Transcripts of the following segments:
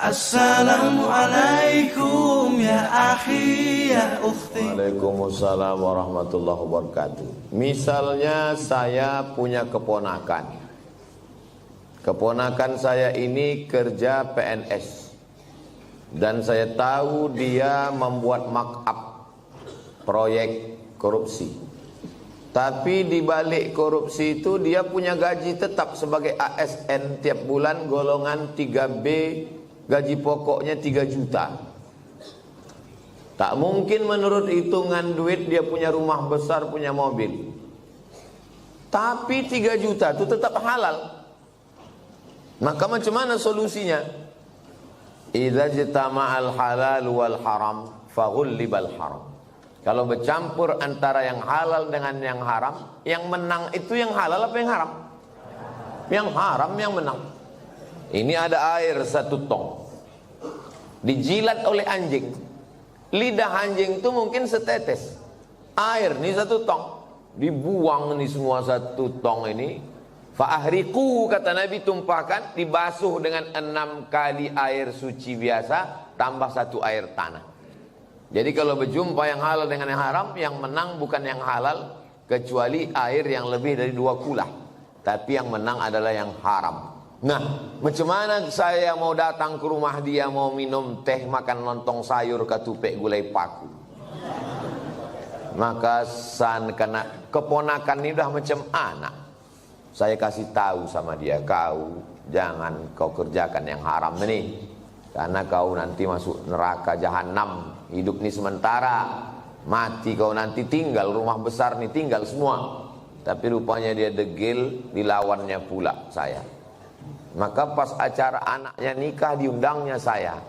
Assalamualaikum ya akhi ya ukhti. Waalaikumsalam warahmatullahi wabarakatuh. Misalnya saya punya keponakan. Keponakan saya ini kerja PNS. Dan saya tahu dia membuat markup proyek korupsi. Tapi di balik korupsi itu dia punya gaji tetap sebagai ASN tiap bulan golongan 3B, gaji pokoknya 3 juta. Tak mungkin menurut hitungan duit dia punya rumah besar, punya mobil. Tapi 3 juta itu tetap halal. Maka macam mana solusinya? Idza jitama'al halal wal haram faghullibal haram. Kalau bercampur antara yang halal dengan yang haram, yang menang itu yang halal apa yang haram? Yang haram yang menang. Ini ada air 1 tong. Dijilat oleh anjing. Lidah anjing itu mungkin setetes. Air nih 1 tong. Dibuang nih semua 1 tong ini. Fa'ahriku, kata Nabi, tumpahkan, dibasuh dengan 6 kali air suci biasa, tambah 1 air tanah. Jadi kalau berjumpa yang halal dengan yang haram, yang menang bukan yang halal, kecuali air yang lebih dari 2 kulah. Tapi yang menang adalah yang haram. Nah, macam mana saya mau datang ke rumah dia, mau minum teh, makan lontong sayur, ketupek gulai paku. Maka karena keponakan ini udah macam anak. Saya kasih tahu sama dia, kau jangan kau kerjakan yang haram ini, karena kau nanti masuk neraka jahanam. Hidup ini sementara, mati kau nanti tinggal rumah besar nih, tinggal semua. Tapi rupanya dia degil, dilawannya pula saya. Maka pas acara anaknya nikah diundangnya saya.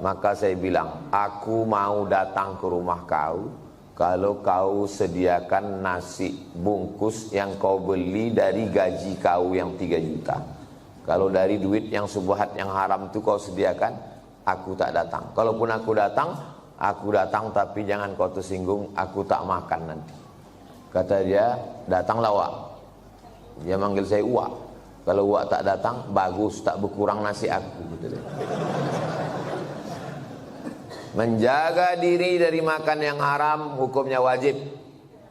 Maka saya bilang, aku mau datang ke rumah kau kalau kau sediakan nasi bungkus yang kau beli dari gaji kau yang 3 juta. Kalau dari duit yang subhat yang haram itu kau sediakan, aku tak datang. Kalaupun aku datang tapi jangan kau tersinggung, aku tak makan nanti. Kata dia, datanglah Wak. Dia manggil saya Wak. Kalau Wak tak datang, bagus, tak berkurang nasi aku. Gitu deh. Menjaga diri dari makan yang haram hukumnya wajib.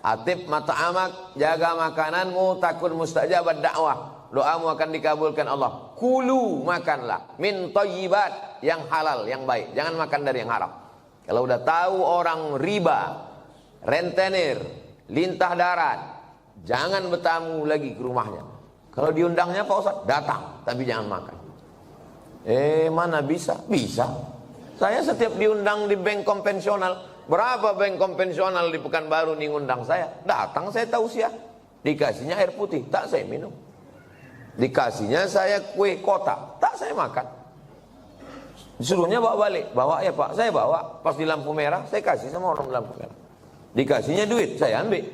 Atib mata'amak, jaga makananmu, takun mustajabat dakwah, doamu akan dikabulkan Allah. Kulu, makanlah min thayyibat, yang halal, yang baik. Jangan makan dari yang haram. Kalau udah tahu orang riba, rentenir, lintah darat, jangan bertamu lagi ke rumahnya. Kalau diundangnya Pak Ustaz, datang, tapi jangan makan. Mana bisa? Bisa. Saya setiap diundang di bank konvensional, berapa bank konvensional di Pekanbaru nih ngundang saya, datang saya tausiah, dikasihnya air putih, tak saya minum, dikasihnya saya kue kotak, tak saya makan, disuruhnya bawa balik, bawa ya Pak, saya bawa, pas di lampu merah saya kasih sama orang lampu merah, dikasihnya duit, saya ambil,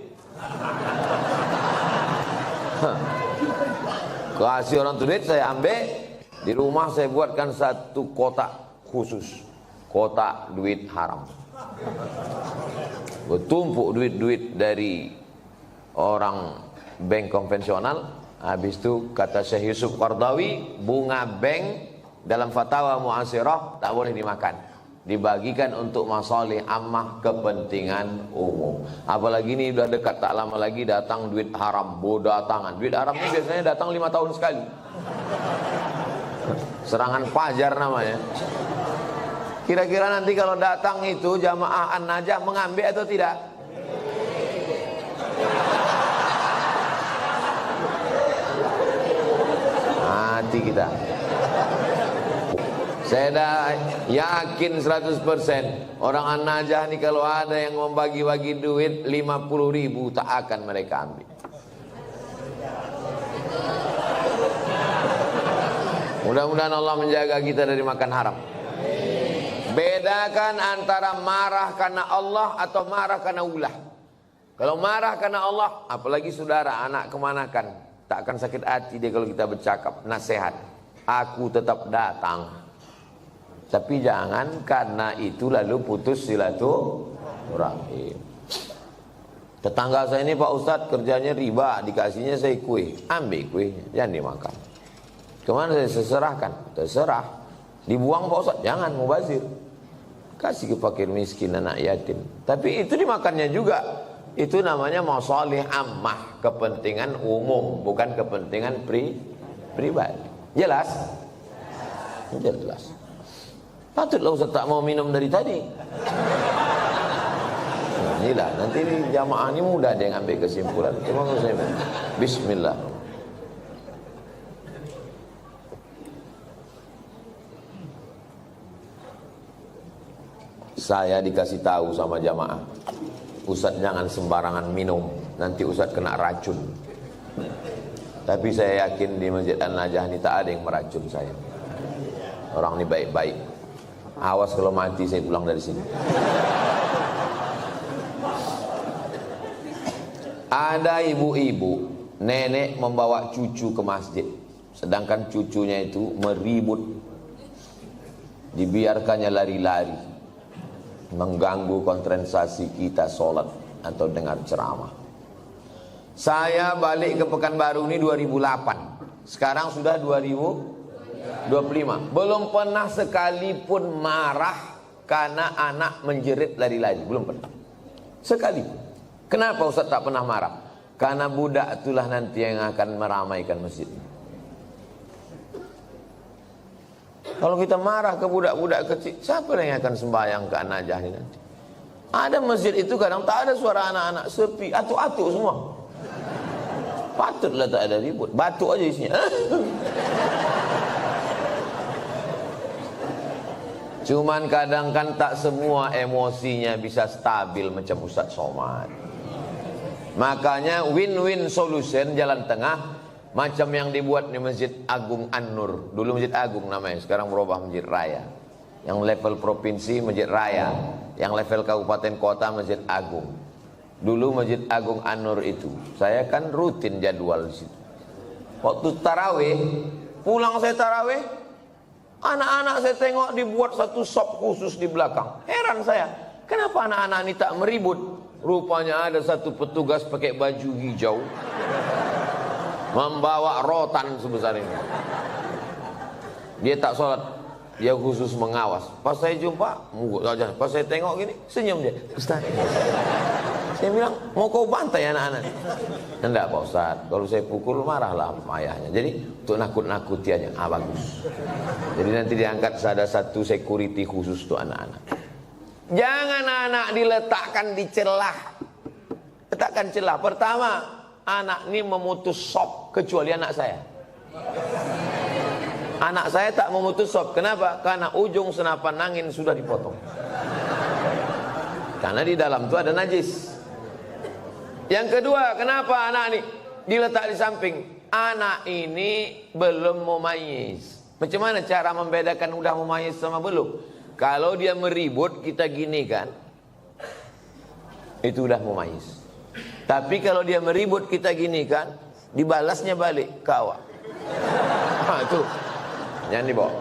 kasih orang tuh duit saya ambil, di rumah saya buatkan 1 kotak khusus, kotak duit haram. Bertumpuk duit-duit dari orang bank konvensional. Habis itu kata Syekh Yusuf Qardawi, bunga bank dalam fatwa mu'asirah tak boleh dimakan, dibagikan untuk masalih ammah, kepentingan umum. Apalagi ini udah dekat, tak lama lagi datang duit haram, bodatangan. Duit haram ini biasanya datang 5 tahun sekali. Serangan fajar namanya. Kira-kira nanti kalau datang itu jamaah An-Najah mengambil atau tidak? Mati kita. Saya dah yakin 100% orang An-Najah ini kalau ada yang membagi-bagi duit 50.000 tak akan mereka ambil. Mudah-mudahan Allah menjaga kita dari makan haram. Bedakan antara marah karena Allah atau marah karena ulah. Kalau marah karena Allah, apalagi saudara, anak kemanakan, tak akan sakit hati dia kalau kita bercakap, nasihat. Aku tetap datang. Tapi jangan karena itu lalu putus silaturahim. Tetangga saya ini Pak Ustadz kerjanya riba, dikasihnya saya kue, ambil kuenya, jangan dimakan. Kemana saya serahkan? Terserah. Dibuang Pak Ustaz, jangan mubazir. Kasih ke fakir miskin, anak yatim. Tapi itu dimakannya juga. Itu namanya masalih ammah, kepentingan umum, bukan kepentingan pribadi. Jelas? Jelas. Patutlah Ustaz tak mau minum dari tadi. Inilah, nanti jamaah ini mudah dia ngambil kesimpulan. Cuma saya bismillah. Saya dikasih tahu sama jamaah, Ustaz jangan sembarangan minum, nanti Ustaz kena racun. Tapi saya yakin di Masjid An-Najah ini tak ada yang meracun saya. Orang ini baik-baik. Awas kalau mati saya pulang dari sini. Ada ibu-ibu, nenek membawa cucu ke masjid, sedangkan cucunya itu meribut. Dibiarkannya lari-lari, mengganggu konsentrasi kita sholat atau dengar ceramah. Saya balik ke Pekanbaru ini 2008. Sekarang sudah 2025. Belum pernah sekalipun marah karena anak menjerit lari-lari. Belum pernah. Sekalipun. Kenapa Ustaz tak pernah marah? Karena budak itulah nanti yang akan meramaikan masjid. Kalau kita marah ke budak-budak kecil, siapa yang akan sembahyang ke An-Najah ini nanti? Ada masjid itu kadang tak ada suara anak-anak, sepi, atuk-atuk semua. Patutlah tak ada ribut, batuk aja isinya. Cuman kadang kan tak semua emosinya bisa stabil macam Ustaz Somad. Makanya win-win solution, jalan tengah. Macam yang dibuat di Masjid Agung An-Nur. Dulu Masjid Agung namanya, sekarang berubah Masjid Raya. Yang level provinsi Masjid Raya, yang level kabupaten kota Masjid Agung. Dulu Masjid Agung An-Nur itu, saya kan rutin jadwal di situ. Waktu tarawih, pulang saya tarawih, anak-anak saya tengok dibuat satu sop khusus di belakang. Heran saya, kenapa anak-anak ini tak meribut? Rupanya ada satu petugas pakai baju hijau, membawa rotan sebesar ini. Dia tak sholat, dia khusus mengawas. Pas saya jumpa, pas saya tengok gini, senyum dia. Ustaz, saya bilang, mau kau bantai anak-anak? Enggak Pak Ustaz, kalau saya pukul marahlah ayahnya. Jadi untuk nakut-nakuti aja, bagus. Jadi nanti diangkat ada satu security khusus untuk anak-anak. Jangan anak diletakkan di celah. Letakkan celah. Pertama, anak ini memutus sop, kecuali anak saya. Anak saya tak memutus sop. Kenapa? Karena ujung senapan angin sudah dipotong. Karena di dalam itu ada najis. Yang kedua, kenapa anak ini diletak di samping? Anak ini belum mumayyiz. Macam mana cara membedakan udah mumayyiz sama belum? Kalau dia meribut, kita gini kan, itu udah mumayyiz. Tapi kalau dia meribut, kita gini kan, dibalasnya balik ke awak. Itu jangan dibawa.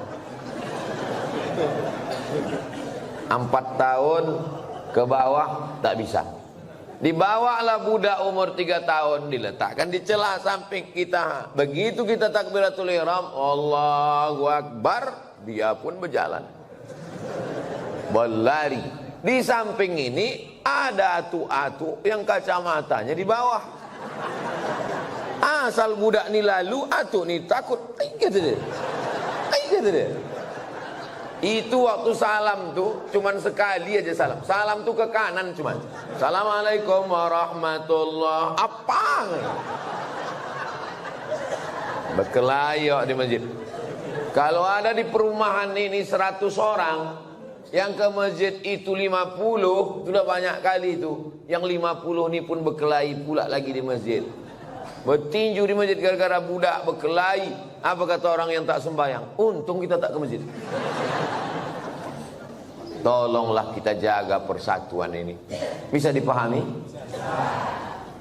4 tahun ke bawah tak bisa. Dibawalah budak umur 3 tahun, diletakkan di celah samping kita. Begitu kita takbiratul ihram, Allahu Akbar, dia pun berjalan, berlari. Di samping ini ada atu-atu yang kacamatanya di bawah. Asal budak ni lalu, atu ni takut. Kata dia. Itu waktu salam tuh cuman sekali aja salam. Salam tuh ke kanan cuman. Assalamualaikum warahmatullahi apa? Berkelayok di masjid. Kalau ada di perumahan ini 100 orang, yang ke masjid itu 50, sudah banyak kali itu. Yang 50 ini pun berkelahi pula lagi di masjid. Bertinju di masjid gara-gara budak berkelahi. Apa kata orang yang tak sembahyang? Untung kita tak ke masjid. Tolonglah kita jaga persatuan ini. Bisa dipahami?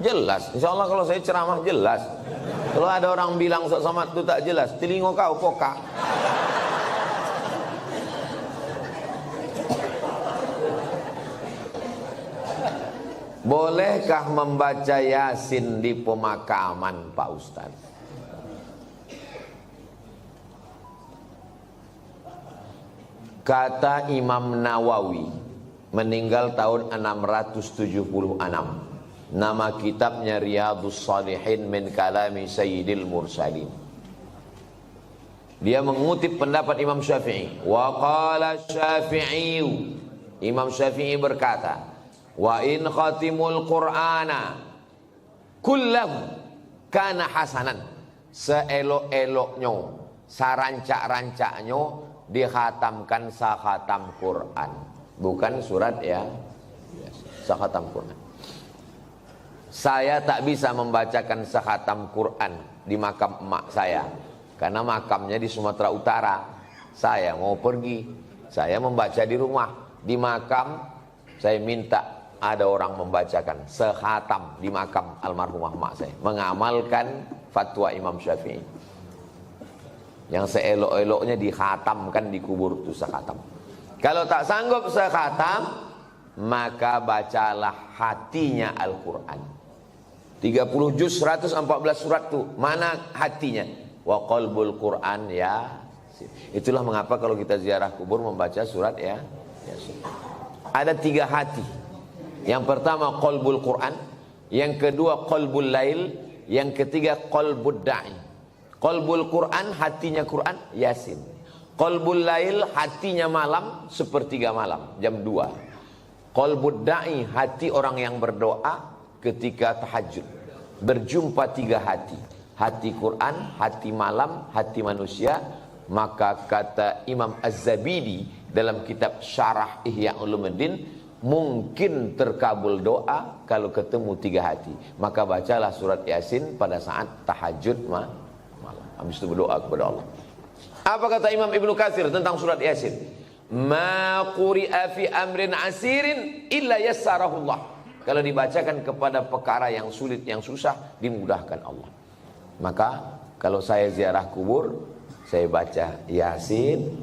Jelas. Insya Allah kalau saya ceramah jelas. Kalau ada orang bilang Ustaz Somad itu tak jelas, telinga kau pokak. Bolehkah membaca Yasin di pemakaman Pak Ustaz? Kata Imam Nawawi, meninggal tahun 676. Nama kitabnya Riyadhus Shalihin min kalami Sayyidil Mursalin. Dia mengutip pendapat Imam Syafi'i. Wa qala Syafi'i, Imam Syafi'i berkata, wa in khatimul Qur'ana kullahu kana hasanan. Seelok-eloknya, sarancak-rancaknya dikhatamkan sakhatam Quran. Bukan surat ya, sakhatam Quran. Saya tak bisa membacakan sakhatam Quran di makam emak saya, karena makamnya di Sumatera Utara. Saya mau pergi, saya membaca di rumah. Di makam saya minta ada orang membacakan sekhatam di makam almarhumah emak saya, mengamalkan fatwa Imam Syafi'i yang seelok-eloknya dikhatamkan di kubur itu sekhatam. Kalau tak sanggup sekhatam, maka bacalah hatinya Al-Quran. 30 juz 114 surat itu, mana hatinya? Wa qalbul Quran ya. Itulah mengapa kalau kita ziarah kubur membaca surat ya. Ada 3 hati. Yang pertama qalbul Quran, yang kedua qalbul lail, yang ketiga qalbud da'i. Qalbul Quran, hatinya Quran, Yasin. Qalbul lail, hatinya malam, sepertiga malam, jam 2. Qalbud da'i, hati orang yang berdoa ketika tahajud. Berjumpa 3 hati. Hati Quran, hati malam, hati manusia. Maka kata Imam Az-Zabidi dalam kitab Syarah Ihya Ulumuddin, mungkin terkabul doa kalau ketemu 3 hati. Maka bacalah surat Yasin pada saat tahajud malam. Habis itu berdoa kepada Allah. Apa kata Imam Ibnu Katsir tentang surat Yasin? Ma quri'a fi amrin asirin illa yassarahullah. Kalau dibacakan kepada perkara yang sulit, yang susah, dimudahkan Allah. Maka kalau saya ziarah kubur, saya baca Yasin,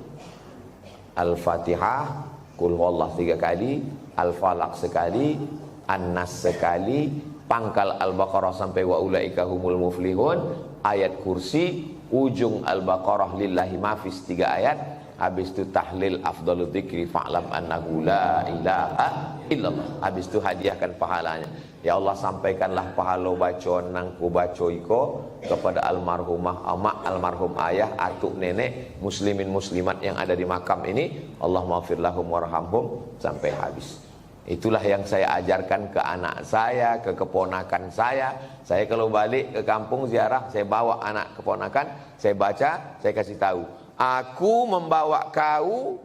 Al-Fatihah, Qul huwallah 3 kali, Al-Falaq sekali, An-Nas sekali, pangkal Al-Baqarah sampai wa ulaika humul muflihun, ayat kursi, ujung Al-Baqarah lillahi mafis 3 ayat. Habis itu tahlil afdalul dzikri fa'lam annahu la ilaha illallah. Habis itu hadiahkan pahalanya. Ya Allah, sampaikanlah pahala bacaan nang ku baca iko kepada almarhumah amak, almarhum ayah, atuk nenek, muslimin muslimat yang ada di makam ini. Allah maghfir lahum warhamhum sampai habis. Itulah yang saya ajarkan ke anak saya, ke keponakan saya. Saya kalau balik ke kampung ziarah, saya bawa anak keponakan, saya baca, saya kasih tahu. Aku membawa kau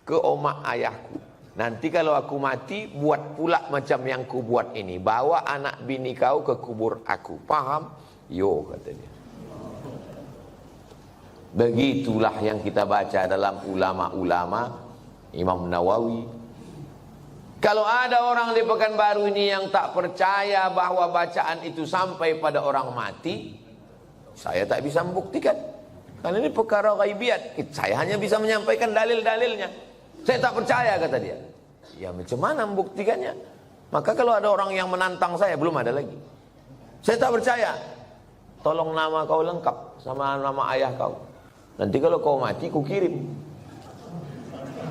ke omak ayahku. Nanti kalau aku mati, buat pula macam yang ku buat ini. Bawa anak bini kau ke kubur aku. Paham? Yo, kata dia. Begitulah yang kita baca dalam ulama-ulama Imam Nawawi. Kalau ada orang di Pekanbaru ini yang tak percaya bahwa bacaan itu sampai pada orang mati, saya tak bisa membuktikan. Karena ini perkara ghaibiyat. Saya hanya bisa menyampaikan dalil-dalilnya. Saya tak percaya, kata dia. Ya macam mana membuktikannya? Maka kalau ada orang yang menantang saya, belum ada lagi. Saya tak percaya. Tolong nama kau lengkap sama nama ayah kau. Nanti kalau kau mati, ku kirim.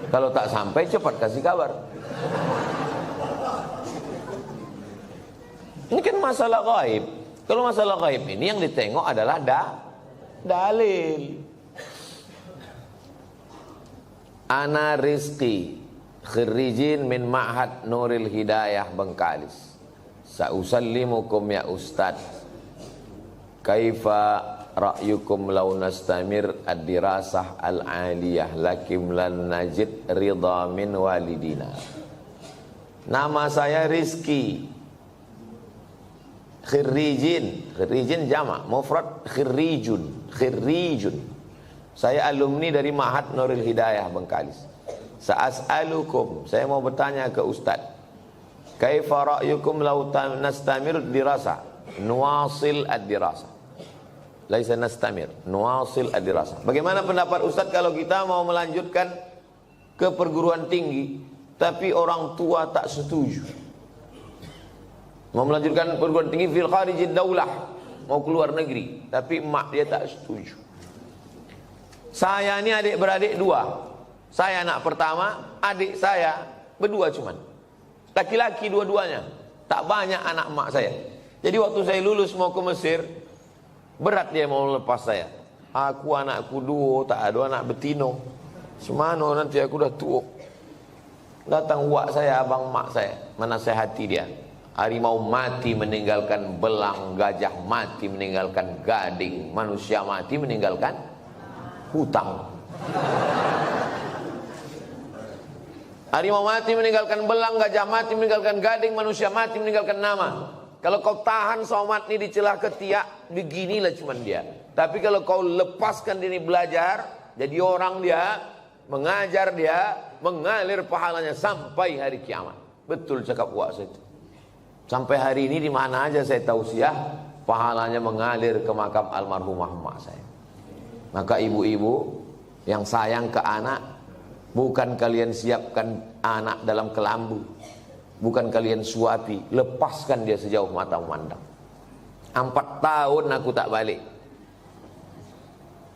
Kalau tak sampai, cepat kasih kabar. Ini kan masalah gaib. Kalau masalah gaib ini yang ditengok adalah dalil. Ana Rizki, khirijin min Ma'had Nuril Hidayah Bengkalis. Sa'usallimukum ya Ustaz. Kaifa ra'yukum law nastamir ad-dirasah al-aliyah lakim lan najid ridha min walidina. Nama saya Rizki. Khirijin jamak, mufrad khirijun. Saya alumni dari Ma'had Nuril Hidayah Bengkalis. Sa'as'alukum, saya mau bertanya ke Ustaz. Kaifa ra'yukum law nastamir dirasa? Nuwasil ad-dirasa. Laisa nastamir, nuwasil ad-dirasa. Bagaimana pendapat Ustaz kalau kita mau melanjutkan ke perguruan tinggi tapi orang tua tak setuju? Mau melanjutkan perguruan tinggi fil kharijid daulah, mau keluar negeri, tapi mak dia tak setuju. Saya ini adik-beradik 2. Saya anak pertama, adik saya berdua cuman. Laki-laki dua-duanya. Tak banyak anak emak saya. Jadi waktu saya lulus mau ke Mesir, berat dia mau lepas saya. Aku anakku dua, tak ada anak betino. Semana nanti aku dah tua. Datang uak saya, abang mak saya, menasehati dia. Harimau mati meninggalkan belang, gajah mati meninggalkan gading, manusia mati meninggalkan hutang. Harimau mati meninggalkan belang, gajah mati meninggalkan gading, manusia mati meninggalkan nama. Kalau kau tahan somat ini di celah ketiak, beginilah cuman dia. Tapi kalau kau lepaskan diri belajar, jadi orang dia, mengajar dia, mengalir pahalanya sampai hari kiamat. Betul cakap uak saya itu. Sampai hari ini di mana aja saya tausiah, pahalanya mengalir ke makam almarhumah mak saya. Maka ibu-ibu yang sayang ke anak, bukan kalian siapkan anak dalam kelambu, bukan kalian suapi, lepaskan dia sejauh mata memandang. 4 tahun aku tak balik.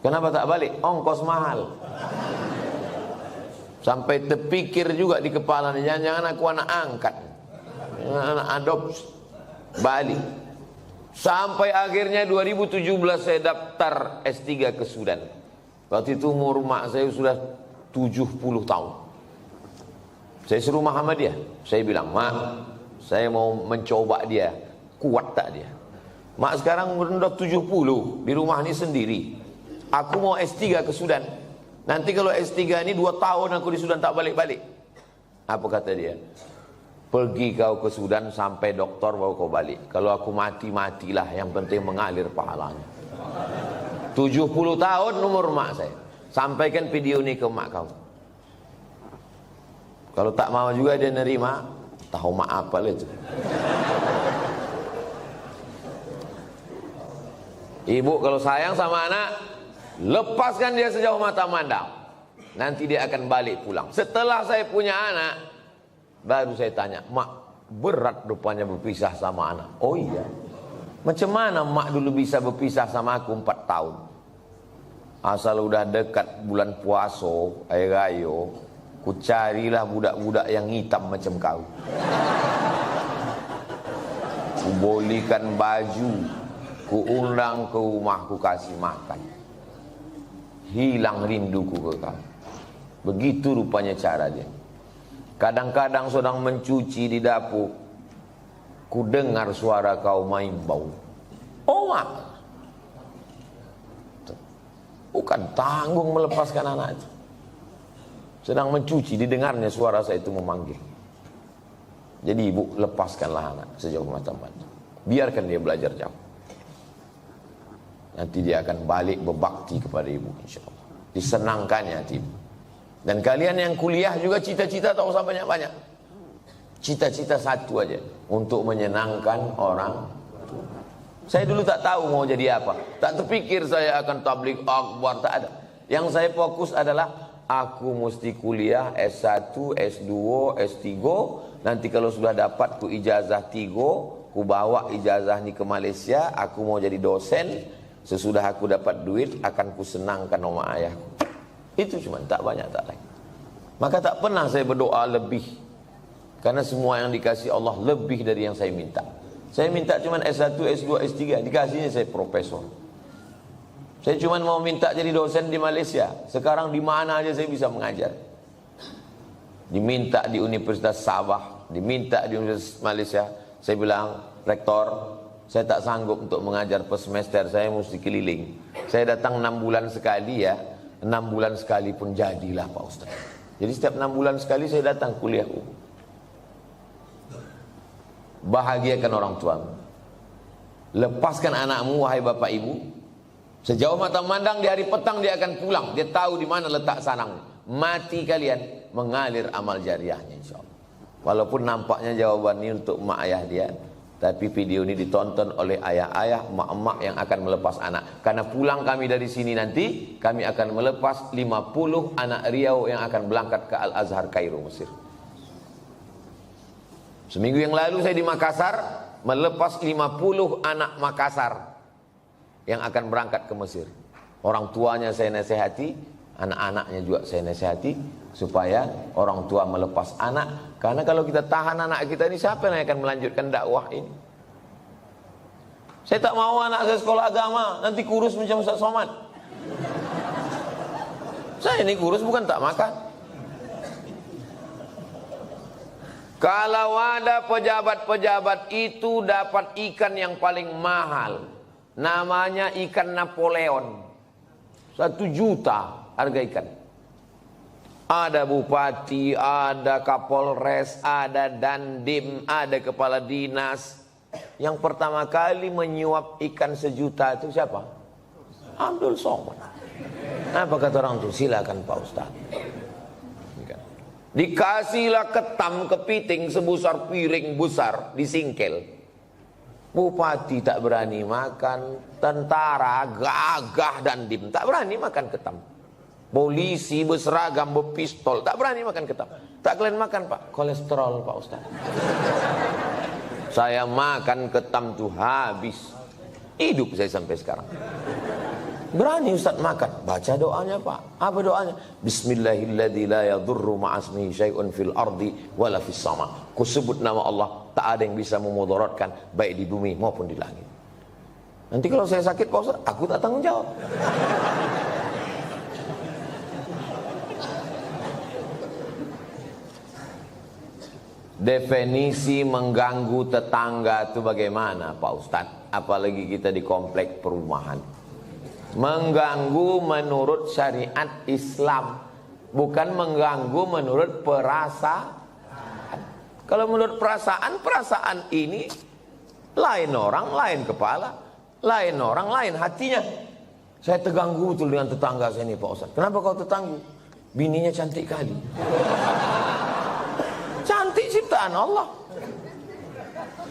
Kenapa tak balik? Ongkos mahal. Sampai terpikir juga di kepala, jangan-jangan aku anak angkat, anak adopsi, balik. Sampai akhirnya 2017 saya daftar S3 ke Sudan. Waktu itu umur mak saya sudah 70 tahun. Saya suruh Muhammadiyah. Saya bilang, mak, saya mau mencoba dia, kuat tak dia? Mak sekarang udah 70, di rumah ini sendiri. Aku mau S3 ke Sudan. Nanti kalau S3 ini 2 tahun aku di Sudan tak balik-balik. Apa kata dia? Pergi kau ke Sudan sampai doktor baru kau balik. Kalau aku mati, matilah. Yang penting mengalir pahalanya. 70 tahun umur mak saya. Sampaikan video ini ke mak kau. Kalau tak mau juga dia nerima, tahu mak apa lah itu. Ibu kalau sayang sama anak, lepaskan dia sejauh mata mandang. Nanti dia akan balik pulang. Setelah saya punya anak, baru saya tanya, mak, berat rupanya berpisah sama anak. Oh iya. Macam mana mak dulu bisa berpisah sama aku 4 tahun? Asal udah dekat bulan puasa, air raya, ku carilah budak-budak yang hitam macam kau. Ku bolikan baju, ku undang ke rumah, ku kasih makan. Hilang rinduku ke kau. Begitu rupanya cara dia. Kadang-kadang sedang mencuci di dapur, ku dengar suara kau main bau. Oh mak, bukan tanggung melepaskan anak itu. Sedang mencuci, didengarnya suara saya itu memanggil. Jadi ibu, lepaskanlah anak sejauh mata pandang. Biarkan dia belajar jauh. Nanti dia akan balik berbakti kepada ibu, insyaAllah. Disenangkannya hati ibu. Dan kalian yang kuliah juga cita-cita tak usah banyak-banyak. Cita-cita satu aja, untuk menyenangkan orang tua. Saya dulu tak tahu mau jadi apa. Tak terpikir saya akan tabligh akbar, tak ada. Yang saya fokus adalah aku mesti kuliah S1, S2, S3. Nanti kalau sudah dapat ku ijazah 3, ku bawa ijazah ni ke Malaysia. Aku mau jadi dosen. Sesudah aku dapat duit, akan ku senangkan oma ayahku. Itu cuma, tak banyak, tak lain. Maka tak pernah saya berdoa lebih. Karena semua yang dikasih Allah lebih dari yang saya minta. Saya minta cuma S1, S2, S3. Dikasihnya saya profesor. Saya cuma mau minta jadi dosen di Malaysia. Sekarang di mana aja saya bisa mengajar. Diminta di Universitas Sabah, diminta di Universitas Malaysia. Saya bilang, rektor, saya tak sanggup untuk mengajar per semester, saya mesti keliling. Saya datang 6 bulan sekali ya. 6 bulan sekali pun jadilah Pak Ustaz. Jadi setiap 6 bulan sekali saya datang kuliah. Bahagiakan orang tuamu. Lepaskan anakmu, wahai bapak ibu. Sejauh mata memandang, di hari petang dia akan pulang. Dia tahu di mana letak sarangnya. Mati kalian, mengalir amal jariahnya insyaAllah. Walaupun nampaknya jawaban ini untuk mak ayah dia, tapi video ini ditonton oleh ayah-ayah, mak-mak yang akan melepas anak. Karena pulang kami dari sini nanti, kami akan melepas 50 anak Riau yang akan berangkat ke Al-Azhar Kairo, Mesir. Seminggu yang lalu saya di Makassar, melepas 50 anak Makassar yang akan berangkat ke Mesir. Orang tuanya saya nasihati, Anak-anaknya juga saya nasihati supaya orang tua melepas anak, karena kalau kita tahan anak kita ini, siapa yang akan melanjutkan dakwah ini? Saya tak mau anak saya sekolah agama nanti kurus macam Ustaz Somad. Saya ini kurus bukan tak makan. Kalau ada pejabat-pejabat itu dapat ikan yang paling mahal, namanya ikan Napoleon, 1 juta harga ikan. Ada bupati, ada kapolres, ada dandim, ada kepala dinas. Yang pertama kali menyuap ikan 1 juta itu siapa? Abdul Somad. Apa kata orang itu? Silakan Pak Ustaz. Dikasihlah ketam kepiting sebesar piring besar, disingkel. Bupati tak berani makan, tentara gagah dandim tak berani makan ketam. Polisi berseragam berpistol tak berani makan ketam. Tak kalian makan Pak, kolesterol Pak Ustaz. Saya makan ketam tuh habis. Hidup saya sampai sekarang. Berani Ustaz makan. Baca doanya Pak. Apa doanya? Bismillahilladzi la yadurru ma'asmihi syai'un fil ardi wala fis sama. Ku sebut nama Allah, tak ada yang bisa memudaratkan baik di bumi maupun di langit. Nanti kalau saya sakit Pak Ustaz, aku tak tanggung jawab. Definisi mengganggu tetangga itu bagaimana Pak Ustadz? Apalagi kita di komplek perumahan. Mengganggu menurut syariat Islam, bukan mengganggu menurut perasaan. Kalau menurut perasaan, perasaan ini lain orang, lain kepala, lain orang, lain hatinya. Saya terganggu betul dengan tetangga saya ini Pak Ustadz. Kenapa kau terganggu? Bininya cantik kali. Cantik ciptaan Allah.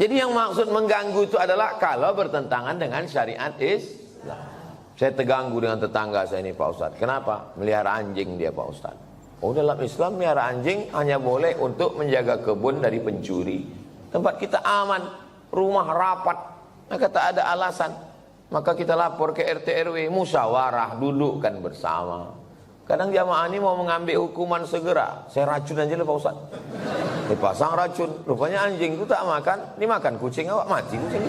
Jadi yang maksud mengganggu itu adalah kalau bertentangan dengan syariat Islam. Saya terganggu dengan tetangga saya ini Pak Ustadz. Kenapa? Melihara anjing dia Pak Ustadz. Oh, dalam Islam melihara anjing hanya boleh untuk menjaga kebun dari pencuri. Tempat kita aman, rumah rapat, maka tak ada alasan. Maka kita lapor ke RT RW, musyawarah, dudukkan bersama. Kadang jamaah ini mau mengambil hukuman segera. Saya racun aja lah Pak Ustadz. Dipasang racun. Rupanya anjing itu tak makan. Dimakan kucing awak, mati kucing.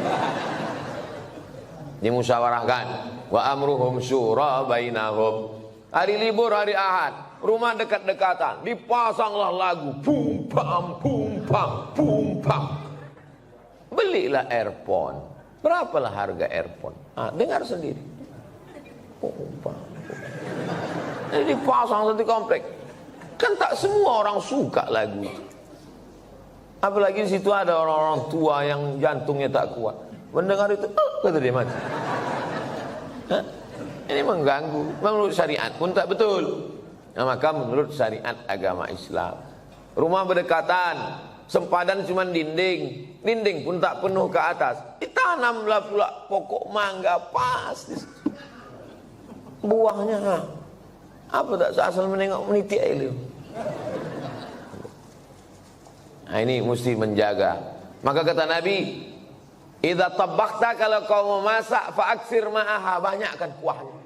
Dimusyawarahkan. Wa amruhum syura bainahum. Hari libur, hari Ahad. Rumah dekat-dekatan. Dipasanglah lagu. Pum pam, pum pam, pum pam. Belilah earphone. Berapalah harga earphone? Dengar sendiri. Pum pam. Jadi dipasang satu komplek. Kan tak semua orang suka lagu itu. Apalagi di situ ada orang-orang tua yang jantungnya tak kuat. Mendengar itu, kata dia mati. Ini mengganggu. Menurut syariat pun tak betul. Nah, maka menurut syariat agama Islam, rumah berdekatan, sempadan cuma dinding, dinding pun tak penuh ke atas. Ditanamlah pula pokok mangga pas. Buahnya apa tak asal menengok meniti air. Nah, ini mesti menjaga. Maka kata Nabi, idza tabakhta, kalau kau memasak, fa'aksir ma'aha, banyakkan kuahnya.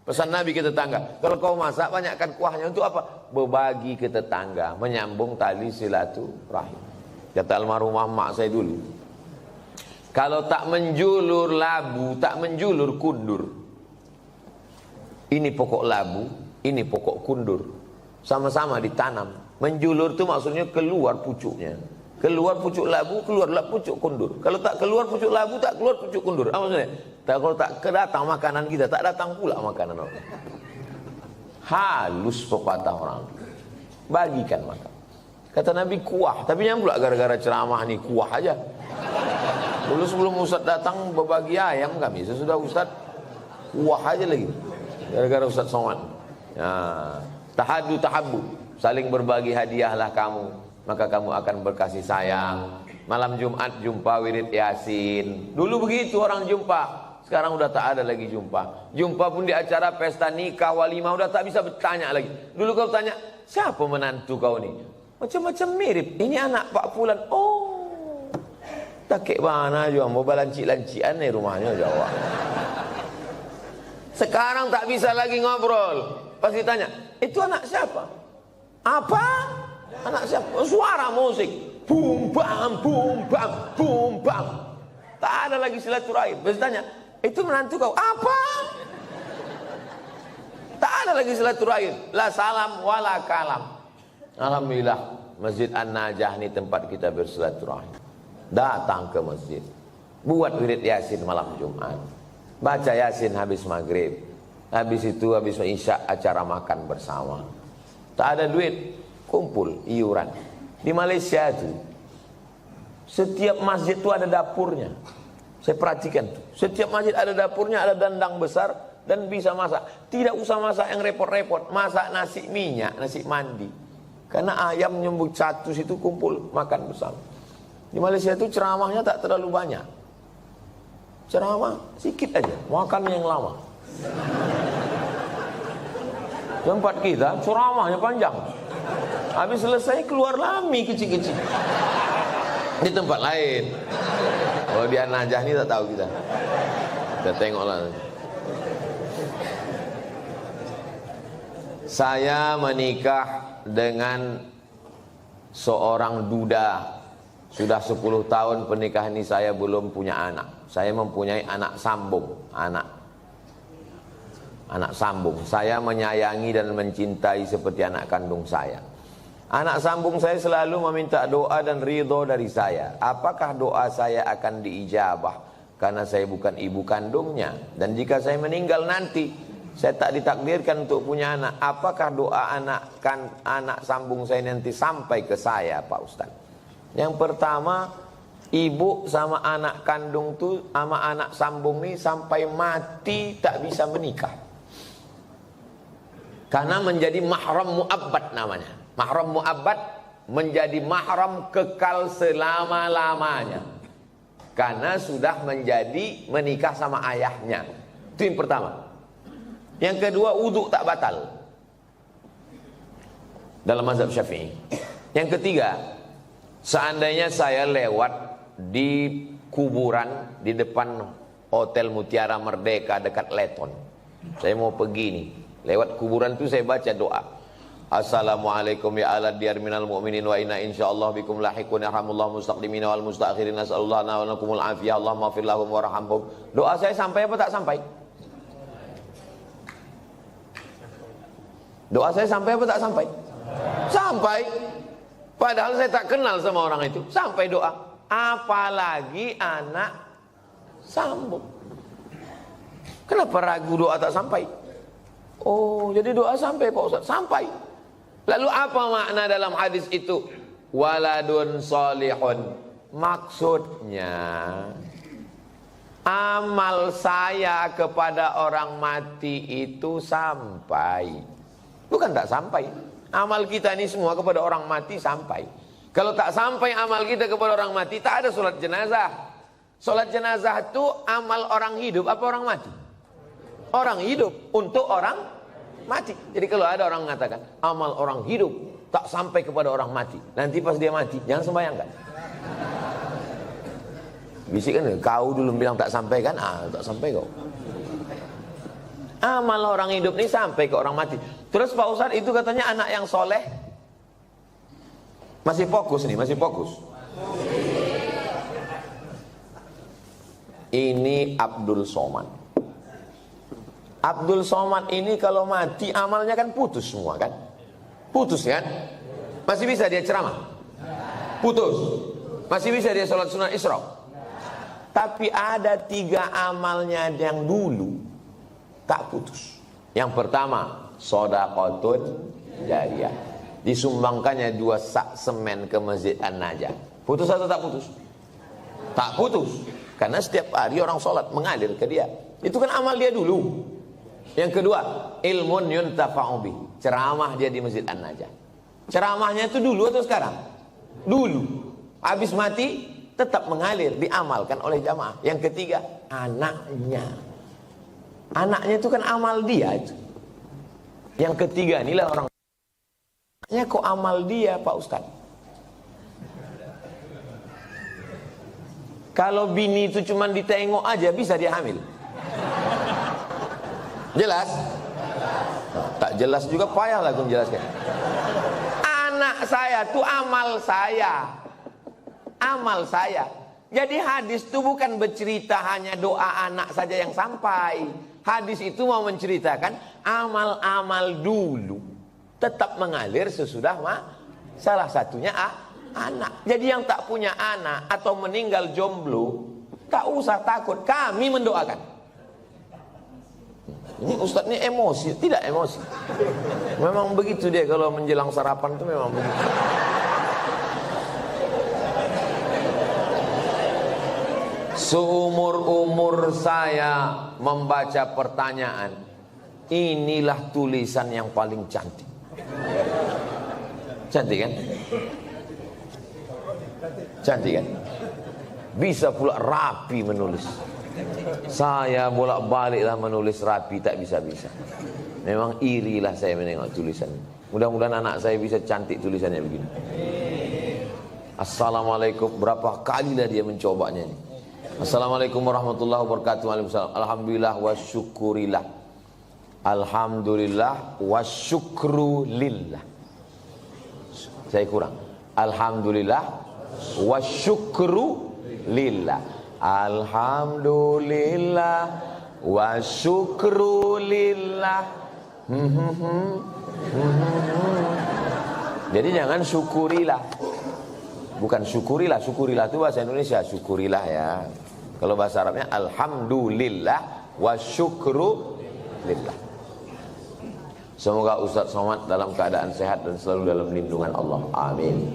Pesan Nabi ke tetangga, kalau kau masak banyakkan kuahnya. Untuk apa? Berbagi ke tetangga, menyambung tali silaturahim. Kata almarhumah mak saya dulu, kalau tak menjulur labu, tak menjulur kundur. Ini pokok labu, ini pokok kundur, sama-sama ditanam. Menjulur itu maksudnya keluar pucuknya. Keluar pucuk labu, keluarlah pucuk kundur. Kalau tak keluar pucuk labu, tak keluar pucuk kundur. Apa maksudnya? Kalau tak kedatang makanan kita, tak datang pula makanan orang. Halus pepatah orang. Bagikan makan. Kata Nabi kuah, tapi yang pula gara-gara ceramah nih kuah aja. Dulu sebelum Ustaz datang berbagi ayam kami, sesudah Ustaz kuah aja lagi. Gara-gara Ustaz Somad. Nah, tahadu tahabu, saling berbagi hadiahlah kamu, maka kamu akan berkasih sayang. Malam Jumat jumpa wirid Yasin. Dulu begitu orang jumpa. Sekarang udah tak ada lagi jumpa. Jumpa pun di acara pesta nikah walimah udah tak bisa bertanya lagi. Dulu kau tanya, siapa menantu kau ni? Macam-macam mirip. Ini anak Pak Fulan. Oh, tak kek mana juga mau balancik-lancian nih rumahnya Jawa. Sekarang tak bisa lagi ngobrol. Pas ditanya, itu anak siapa? Apa? Anak siapa? Suara musik. Bum bam, bum bam, bum bam. Tak ada lagi silaturahim. Pas ditanya, itu menantu kau? Apa? Tak ada lagi silaturahim. La salam wala kalam. Alhamdulillah, Masjid An-Najah ini tempat kita bersilaturahim. Datang ke masjid, buat wirid Yasin malam Jumat, baca Yasin habis maghrib, habis itu habis isya acara makan bersama. Tak ada duit, kumpul iuran. Di Malaysia itu setiap masjid itu ada dapurnya. Saya perhatikan tuh, setiap masjid ada dapurnya, ada dandang besar dan bisa masak. Tidak usah masak yang repot-repot, masak nasi minyak, nasi mandi. Karena ayam nyembuk satu situ kumpul makan bersama. Di Malaysia itu ceramahnya tak terlalu banyak. Ceramah sedikit aja, makan yang lama. Tempat kita ceramahnya panjang. Habis selesai keluar lami kecil-kecil. Di tempat lain. Kalau di An-Najah ini tak tahu kita. Kita tengoklah. Saya menikah dengan seorang duda. Sudah 10 tahun pernikahan ini saya belum punya anak. Saya mempunyai anak sambung. Anak sambung. Saya menyayangi dan mencintai seperti anak kandung saya. Anak sambung saya selalu meminta doa dan ridho dari saya. Apakah doa saya akan diijabah? Karena saya bukan ibu kandungnya. Dan jika saya meninggal nanti, saya tak ditakdirkan untuk punya anak. Apakah doa anak sambung saya nanti sampai ke saya, Pak Ustaz? Yang pertama, ibu sama anak kandung tuh sama anak sambung nih sampai mati tak bisa menikah. Karena menjadi mahram mu'abbad namanya. Mahram mu'abbad menjadi mahram kekal selama-lamanya. Karena sudah menjadi menikah sama ayahnya. Itu yang pertama. Yang kedua, wudu tak batal dalam mazhab Syafi'i. Yang ketiga, seandainya saya lewat di kuburan di depan Hotel Mutiara Merdeka dekat Leton, saya mau pergi nih, lewat kuburan itu saya baca doa, Assalamualaikum ya ala diyar minal mu'minin wa inna insyaallah bikum lahiqun yarhamullah mustaqdimina wal mustakhirin nas'alullah wa lakumul afiyah Allahumma fir lahum warhamhum. Doa saya sampai apa tak sampai? Doa saya sampai apa tak sampai? Sampai. Padahal saya tak kenal sama orang itu. Sampai doa. Apalagi anak sambung. Kenapa ragu doa tak sampai? Oh, jadi doa sampai Pak Ustaz. Sampai. Lalu apa makna dalam hadis itu? Waladun solihun. Maksudnya, amal saya kepada orang mati itu sampai. Bukan tak sampai. Amal kita ini semua kepada orang mati sampai. Kalau tak sampai amal kita kepada orang mati, tak ada sholat jenazah. Sholat jenazah itu amal orang hidup apa orang mati? Orang hidup untuk orang mati. Jadi kalau ada orang mengatakan amal orang hidup tak sampai kepada orang mati, nanti pas dia mati jangan sembahyangkan. Bisik kan, kau dulu bilang tak sampai kan? Tak sampai kau. Amal orang hidup ini sampai ke orang mati. Terus Pak Ustadz itu katanya anak yang soleh. Masih fokus nih, masih fokus. Ini Abdul Somad. Abdul Somad ini kalau mati amalnya kan putus semua kan? Putus kan? Masih bisa dia ceramah? Putus. Masih bisa dia sholat sunnah Isra? Tapi ada 3 amalnya yang dulu tak putus. Yang pertama, shadaqatun jariyah. Disumbangkannya 2 sak semen ke Masjid An-Najah. Putus atau tak putus? Tak putus. Karena setiap hari orang sholat mengalir ke dia. Itu kan amal dia dulu. Yang kedua, ilmun yuntafa'u bih. Ceramah dia di Masjid An-Najah. Ceramahnya itu dulu atau sekarang? Dulu. Habis mati tetap mengalir, diamalkan oleh jamaah. Yang ketiga, anaknya. Anaknya itu kan amal dia itu. Yang ketiga inilah orang. Anaknya kok amal dia Pak Ustaz? Kalau bini itu cuma ditengok aja bisa dia hamil. Jelas? Tak jelas juga, payahlah aku menjelaskan. Anak saya tuh amal saya. Amal saya. Jadi hadis itu bukan bercerita hanya doa anak saja yang sampai. Hadis itu mau menceritakan amal-amal dulu tetap mengalir sesudah salah satunya anak. Jadi yang tak punya anak atau meninggal jomblo, tak usah takut, kami mendoakan. Ini Ustadz ini emosi, tidak emosi. Memang begitu dia kalau menjelang sarapan itu memang begitu. Seumur-umur saya membaca pertanyaan, inilah tulisan yang paling cantik. Cantik kan? Cantik kan? Bisa pula rapi menulis. Saya bolak-baliklah menulis rapi, tak bisa-bisa. Memang irilah saya menengok tulisan. Mudah-mudahan anak saya bisa cantik tulisannya begini. Assalamualaikum, berapa kalilah dia mencobanya ini. Assalamualaikum warahmatullahi wabarakatuh. Waalaikumsalam. Alhamdulillah wa syukurillah. Alhamdulillah wa syukru lillah. Saya kurang. Alhamdulillah wa syukru lillah. Alhamdulillah wa syukru lillah. Jadi jangan syukurilah. Bukan syukurilah. Syukurilah itu bahasa Indonesia. Syukurilah ya. Kalau bahasa Arabnya alhamdulillah wa syukru lillah. Semoga Ustadz Somad dalam keadaan sehat dan selalu dalam lindungan Allah. Amin.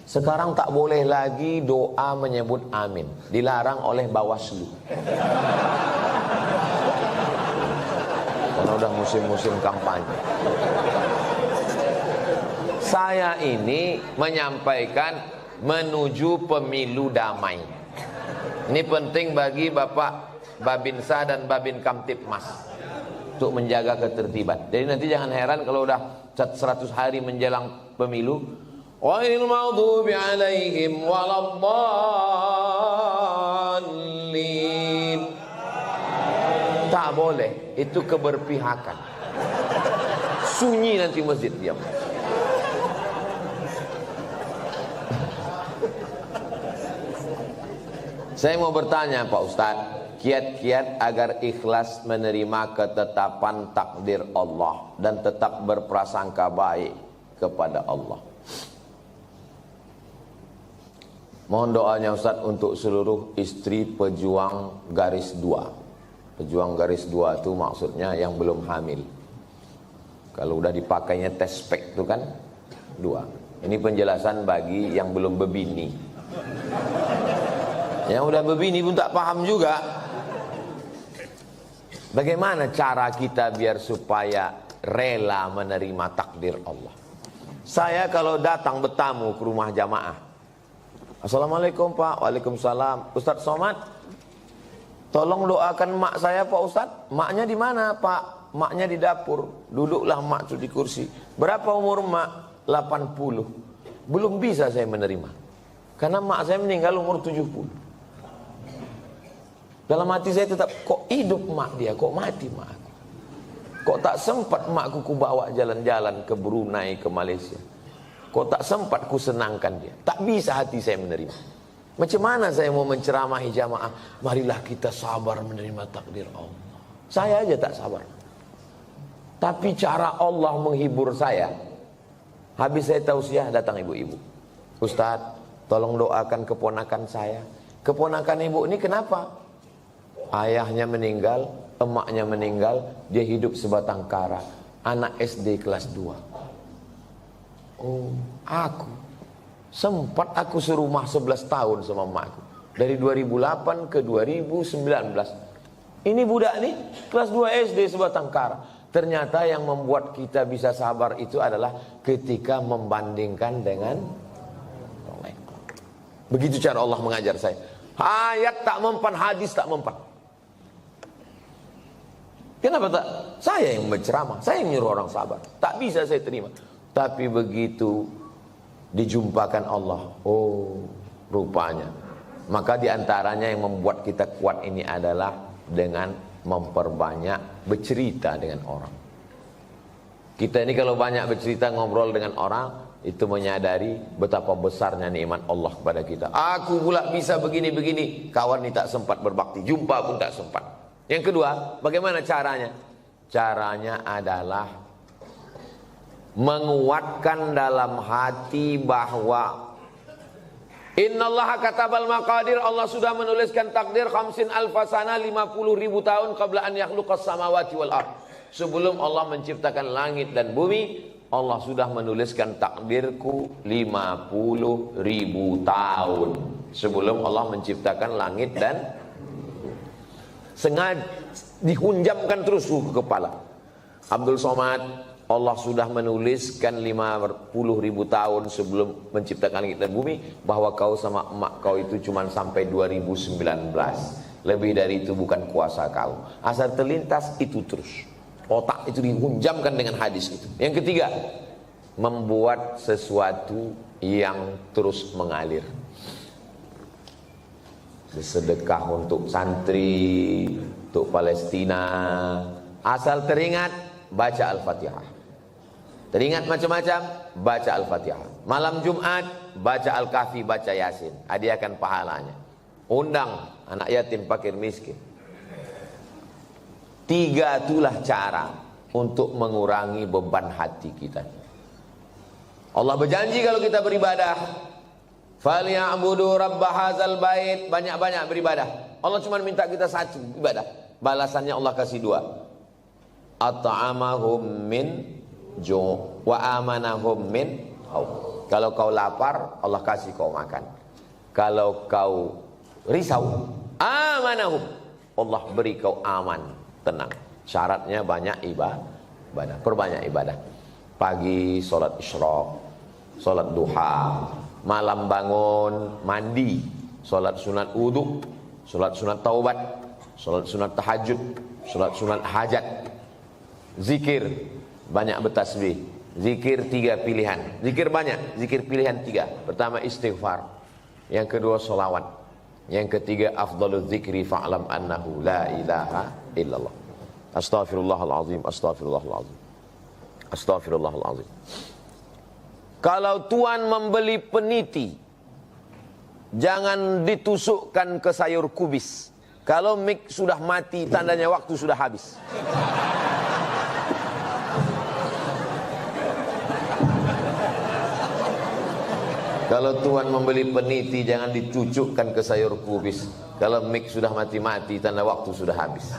Sekarang tak boleh lagi doa menyebut amin. Dilarang oleh Bawaslu. Karena udah musim-musim kampanye. Saya ini menyampaikan menuju pemilu damai. Ini penting bagi Bapak Babinsa dan Babin Kamtipmas untuk menjaga ketertiban. Jadi nanti jangan heran kalau udah 100 hari menjelang pemilu, ghairil maghdubi alaihim waladdallin. Tak boleh, itu keberpihakan. Sunyi nanti masjid, diam. Saya mau bertanya Pak Ustadz, kiat-kiat agar ikhlas menerima ketetapan takdir Allah dan tetap berprasangka baik kepada Allah. Mohon doanya Ustadz untuk seluruh istri pejuang garis 2. Pejuang garis 2 itu maksudnya yang belum hamil. Kalau udah dipakainya tes spek itu kan 2. Ini penjelasan bagi yang belum berbini. Yang udah berbini pun tak paham juga. Bagaimana cara kita biar supaya rela menerima takdir Allah? Saya kalau datang bertamu ke rumah jamaah, Assalamualaikum Pak. Waalaikumsalam. Ustadz Somad, tolong doakan mak saya Pak Ustadz. Maknya di mana Pak? Maknya di dapur. Duduklah mak itu di kursi. Berapa umur mak? 80. Belum bisa saya menerima. Karena mak saya meninggal umur 70. Dalam hati saya tetap, kok hidup mak dia, kok mati mak aku. Kok tak sempat makku ku bawa jalan-jalan ke Brunei, ke Malaysia. Kok tak sempat ku senangkan dia. Tak bisa hati saya menerima. Macam mana saya mau menceramahi jamaah, marilah kita sabar menerima takdir Allah. Saya aja tak sabar. Tapi cara Allah menghibur saya. Habis saya tausiah, datang ibu-ibu. Ustadz, tolong doakan keponakan saya. Keponakan ibu ini kenapa? Ayahnya meninggal, emaknya meninggal, dia hidup sebatang kara. Anak SD kelas 2. Oh, aku sempat aku serumah 11 tahun sama emakku. Dari 2008 ke 2019. Ini budak nih kelas 2 SD sebatang kara. Ternyata yang membuat kita bisa sabar itu adalah ketika membandingkan dengan orang lain. Begitu cara Allah mengajar saya. Ayat tak mempan, hadis tak mempan. Kenapa tak? Saya yang berceramah, saya yang nyuruh orang sabar. Tak bisa saya terima. Tapi begitu dijumpakan Allah, oh rupanya. Maka diantaranya yang membuat kita kuat ini adalah dengan memperbanyak bercerita dengan orang. Kita ini kalau banyak bercerita ngobrol dengan orang, itu menyadari betapa besarnya nikmat Allah kepada kita. Aku pula bisa begini-begini, kawan ini tak sempat berbakti, jumpa pun tak sempat. Yang kedua, bagaimana caranya? Caranya adalah menguatkan dalam hati bahwa Innallaha katabal maqadir, Allah sudah menuliskan takdir 50 alfasana, 50.000 tahun qabla an yakhluqas samawati wal ard. Sebelum Allah menciptakan langit dan bumi, Allah sudah menuliskan takdirku 50.000 tahun sebelum Allah menciptakan langit dan sengaja dihunjamkan terus ke kepala. Abdul Somad, Allah sudah menuliskan 50.000 tahun sebelum menciptakan langit dan bumi bahwa kau sama emak kau itu cuma sampai 2019. Lebih dari itu bukan kuasa kau. Asal terlintas itu terus. Otak itu dihunjamkan dengan hadis itu. Yang ketiga, membuat sesuatu yang terus mengalir. Sedekah untuk santri, untuk Palestina. Asal teringat, baca Al-Fatihah. Teringat macam-macam, baca Al-Fatihah. Malam Jumat, baca Al-Kahfi, baca Yasin. Hadiahkan pahalanya. Undang anak yatim, fakir, miskin. 3 itulah cara untuk mengurangi beban hati kita. Allah berjanji kalau kita beribadah, "Falyabudu rabb hadzal bait", banyak-banyak beribadah. Allah cuma minta kita satu ibadah. Balasannya Allah kasih 2. At'amahum min ju' wa amanahum min khauf. Kalau kau lapar, Allah kasih kau makan. Kalau kau risau, amanahum, Allah beri kau aman, tenang. Syaratnya banyak ibadah, perbanyak ibadah. Pagi sholat isyraq, sholat duha, malam bangun mandi, sholat sunat wudu, sholat sunat taubat, sholat sunat tahajud, sholat sunat hajat. Zikir, banyak bertasbih. Zikir 3 pilihan. Zikir banyak, zikir pilihan 3. Pertama istighfar, yang kedua sholawat, yang ketiga afdalul zikri fa'lam annahu la ilaha illallah. Astaghfirullahalazim, astaghfirullahalazim, astaghfirullahalazim. Kalau tuan membeli peniti, jangan ditusukkan ke sayur kubis. Kalau mik sudah mati, tandanya waktu sudah habis. Kalau tuan membeli peniti, jangan dicucukkan ke sayur kubis. Kalau mik sudah mati-mati, tanda waktu sudah habis.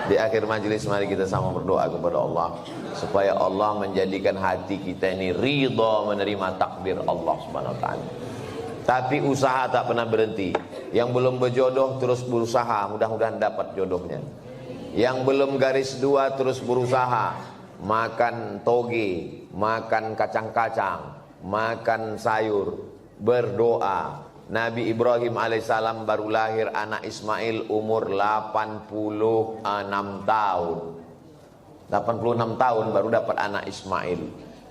Di akhir majelis mari kita sama berdoa kepada Allah supaya Allah menjadikan hati kita ini ridha menerima takdir Allah Subhanahu wa taala. Tapi usaha tak pernah berhenti. Yang belum berjodoh terus berusaha, mudah-mudahan dapat jodohnya. Yang belum garis 2 terus berusaha, makan toge, makan kacang-kacang, makan sayur, berdoa. Nabi Ibrahim alaihissalam baru lahir anak Ismail umur 86 tahun. 86 tahun baru dapat anak Ismail.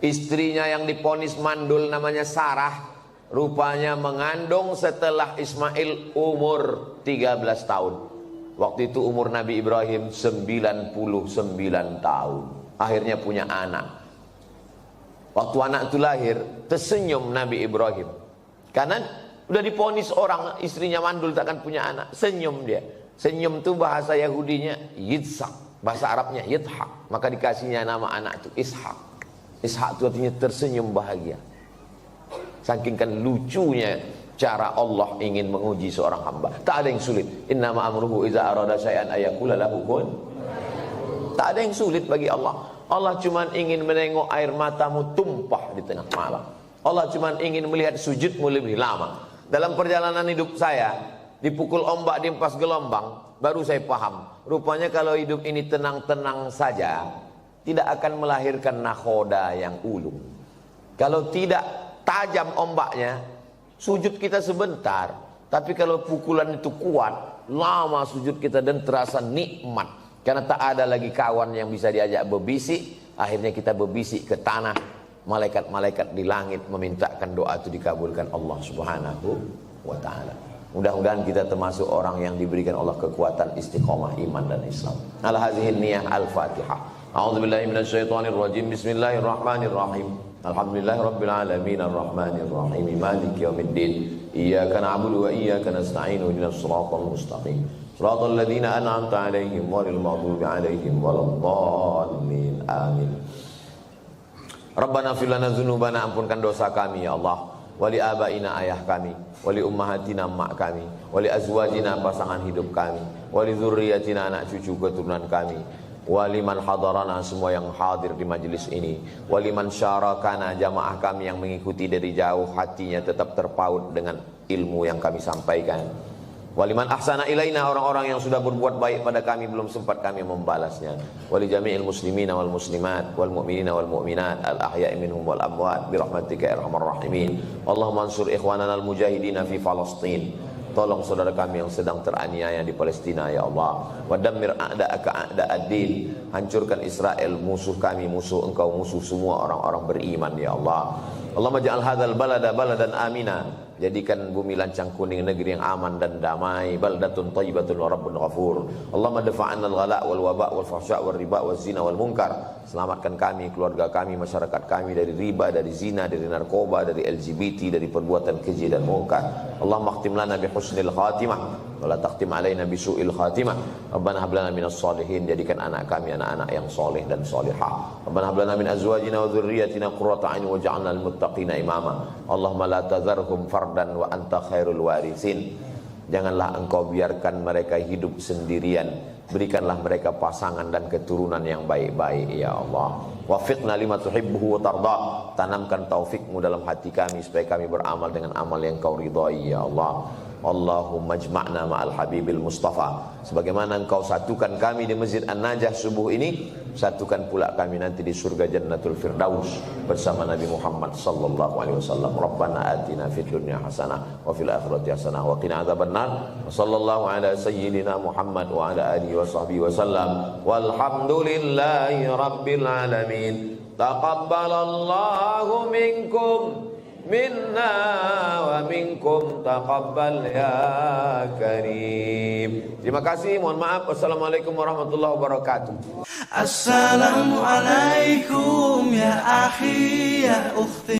Istrinya yang diponis mandul namanya Sarah, rupanya mengandung setelah Ismail umur 13 tahun. Waktu itu umur Nabi Ibrahim 99 tahun. Akhirnya punya anak. Waktu anak itu lahir, tersenyum Nabi Ibrahim. Karena udah diponis orang, istrinya mandul takkan punya anak. Senyum dia. Senyum itu bahasa Yahudinya Yitzhak, bahasa Arabnya Yithak. Maka dikasihnya nama anak itu Ishak. Ishak itu artinya tersenyum bahagia. Saking kan lucunya cara Allah ingin menguji seorang hamba. Tak ada yang sulit. Innama amruhu iza arada syai'an ayaqula lahu kun. Tak ada yang sulit bagi Allah. Allah cuma ingin menengok air matamu tumpah di tengah malam. Allah cuma ingin melihat sujudmu lebih lama. Dalam perjalanan hidup saya, dipukul ombak, diempas gelombang, baru saya paham. Rupanya kalau hidup ini tenang-tenang saja, tidak akan melahirkan nakhoda yang ulung. Kalau tidak tajam ombaknya, sujud kita sebentar. Tapi kalau pukulan itu kuat, lama sujud kita dan terasa nikmat. Karena tak ada lagi kawan yang bisa diajak berbisik. Akhirnya kita berbisik ke tanah. Malaikat-malaikat di langit memintakan doa itu dikabulkan Allah Subhanahu wa ta'ala. Mudah-mudahan kita termasuk orang yang diberikan Allah kekuatan istiqomah iman dan Islam. Al-Hazihin niyah al-Fatihah. A'udzubillahi minasyaitonirrajim. Bismillahirrahmanirrahim. Alhamdulillahirabbil alamin arrahmanir rahim maliki yaumiddin. Iyyaka na'budu wa iyyaka nasta'in ihdinas siratal mustaqim. Shiratal ladzina an'amta 'alaihim ghairil maghdubi 'alaihim waladdallin. Amin. Rabbana fir lana dzunubana, ampunkan dosa kami ya Allah. Wali abaina, ayah kami, wali ummahatina, mak kami, wali azwajina, pasangan hidup kami, wali dzurriyyatina, anak cucu keturunan kami, wali man hadarana, semua yang hadir di majlis ini, wali man syarakana, jamaah kami yang mengikuti dari jauh, hatinya tetap terpaut dengan ilmu yang kami sampaikan. Wali man ahsana ilaina, orang-orang yang sudah berbuat baik pada kami belum sempat kami membalasnya. Wali jami'il muslimina wal muslimat wal mu'minina wal mu'minat al ahya'i minhum wal amwat bi rahmatika ya arhamar rahimin. Allahumma ansur ikhwanana al mujahidina fi Palestin. Tolong saudara kami yang sedang teraniaya di Palestina ya Allah. Wa dammir a'da'aka a'da'ad-din, hancurkan Israel, musuh kami, musuh engkau, musuh semua orang-orang beriman ya Allah. Allahumma ja'al hadzal balada baladan amina, jadikan bumi Lancang Kuning negeri yang aman dan damai. Baldatun thayyibatun wa rabbun ghafur. Allahumma dafa'anna al-ghala' wal waba' wal fahsya' wal riba wal zina wal munkar. Selamatkan kami, keluarga kami, masyarakat kami dari riba, dari zina, dari narkoba, dari LGBT, dari perbuatan keji dan munkar. Allahumma khtim lana bi husnil khatimah wa la takhtim alaina bi su'il khatimah. Rabbana hab lana minas shalihin, jadikan anak kami anak-anak yang soleh dan solehah. Rabbana hab lana min azwajina wa dzurriyyatina qurrata a'yun waj'alna lil muttaqina imama. Allahumma la tadharhum fardan wa anta khairul warithin. Janganlah engkau biarkan mereka hidup sendirian, berikanlah mereka pasangan dan keturunan yang baik-baik ya Allah. Wafiqna lima tuhibbuhu wa tarda, tanamkan taufikmu dalam hati kami supaya kami beramal dengan amal yang kau ridhai ya Allah. Allahumma jma'na ma'al habibil mustafa, sebagaimana engkau satukan kami di Masjid An-Najah subuh ini, satukan pula kami nanti di surga Jannatul Firdaus bersama Nabi Muhammad sallallahu alaihi wasallam. Rabbana atina fid dunya hasanah wa fil akhirati hasanah wa qina adzabannar. Sallallahu ala sayyidina Muhammad wa ala alihi wa sahbihi wasallam. Walhamdulillahi rabbil alamin. Taqabbalallahu minkum minna wa minkum taqabbal ya karim. Terima kasih, mohon maaf. Wassalamualaikum warahmatullahi wabarakatuh. Assalamualaikum ya akhi ya ukhti.